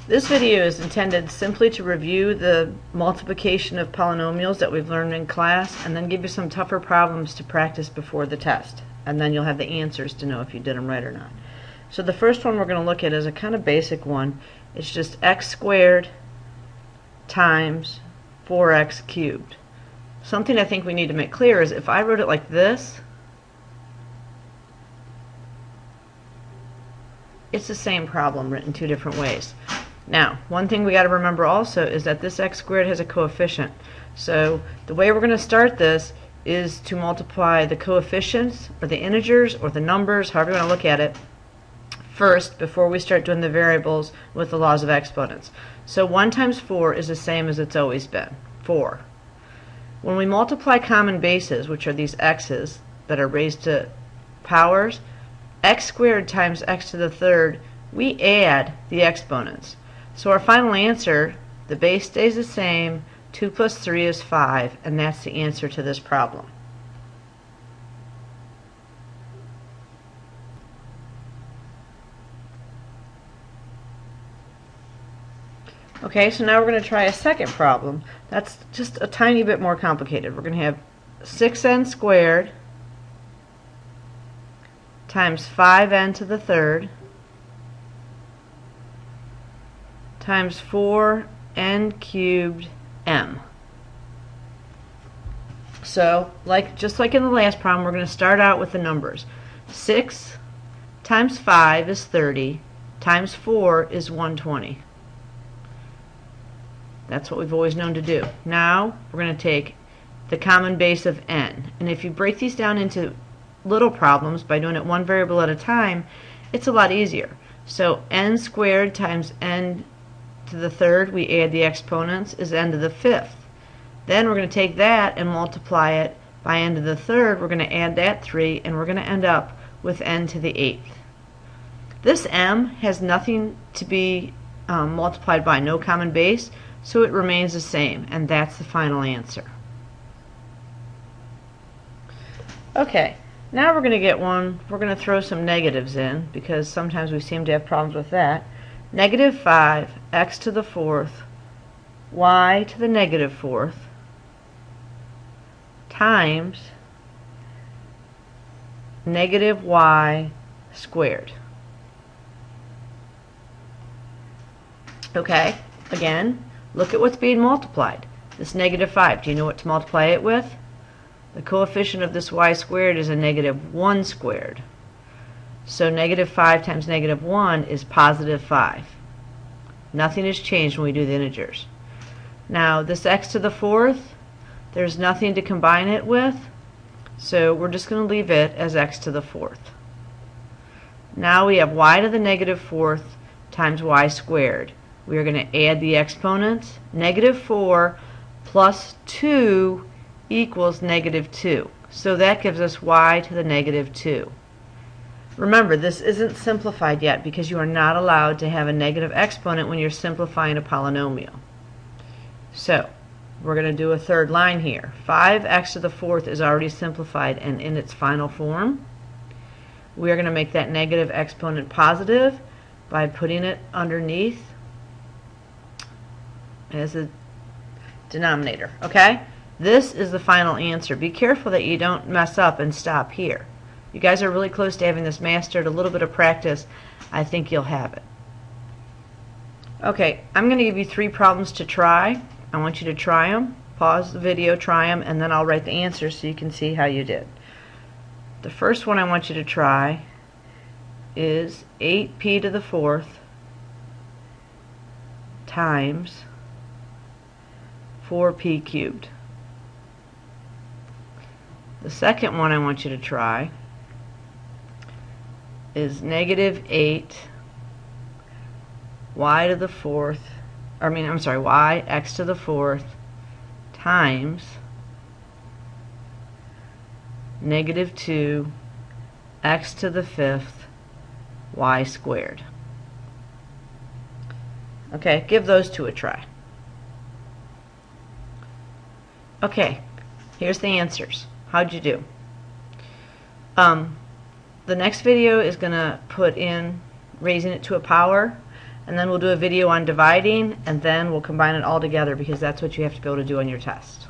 This video is intended simply to review the multiplication of polynomials that we've learned in class and then give you some tougher problems to practice before the test. And then you'll have the answers to know if you did them right or not. So the first one we're going to look at is a kind of basic one. It's just x squared times 4x cubed. Something I think we need to make clear is if I wrote it like this, it's the same problem written two different ways. Now, one thing we got to remember also is that this x squared has a coefficient. So the way we're going to start this is to multiply the coefficients, or the integers, or the numbers, however you want to look at it, first before we start doing the variables with the laws of exponents. So 1 times 4 is the same as it's always been, 4. When we multiply common bases, which are these x's that are raised to powers, x squared times x to the third, we add the exponents. So our final answer, the base stays the same, 2 plus 3 is 5, and that's the answer to this problem. Okay, so now we're going to try a second problem. That's just a tiny bit more complicated. We're going to have 6n squared times 5n to the third times 4n cubed m. So, just like in the last problem, we're going to start out with the numbers. 6 times 5 is 30, times 4 is 120. That's what we've always known to do. Now, we're going to take the common base of n. And if you break these down into little problems by doing it one variable at a time, it's a lot easier. So n squared times n to the third, we add the exponents, is n to the fifth. Then we're going to take that and multiply it by n to the third. We're going to add that 3, and we're going to end up with n to the eighth. This m has nothing to be multiplied by, no common base, so it remains the same, and that's the final answer. Okay. Now we're going to get one, we're going to throw some negatives in, because sometimes we seem to have problems with that. Negative 5, x to the fourth, y to the negative fourth, times negative y squared. Okay, again, look at what's being multiplied. This negative 5, do you know what to multiply it with? The coefficient of this y squared is a negative 1 squared. So negative 5 times negative 1 is positive 5. Nothing has changed when we do the integers. Now this x to the fourth, there's nothing to combine it with, so we're just going to leave it as x to the fourth. Now we have y to the negative fourth times y squared. We are going to add the exponents. Negative 4 plus 2 equals negative 2. So that gives us y to the negative 2. Remember, this isn't simplified yet because you are not allowed to have a negative exponent when you're simplifying a polynomial. So we're going to do a third line here. 5x to the fourth is already simplified and in its final form. We are going to make that negative exponent positive by putting it underneath as a denominator. Okay? This is the final answer. Be careful that you don't mess up and stop here. You guys are really close to having this mastered. A little bit of practice, I think you'll have it. Okay, I'm going to give you 3 problems to try. I want you to try them. Pause the video, try them, and then I'll write the answers so you can see how you did. The first one I want you to try is 8p to the fourth times 4p cubed. The second one I want you to try is negative 8 y to the fourth, y x to the fourth times negative 2 x to the fifth y squared. Okay, give those two a try. Okay, here's the answers. How'd you do? The next video is going to put in raising it to a power, and then we'll do a video on dividing, and then we'll combine it all together because that's what you have to be able to do on your test.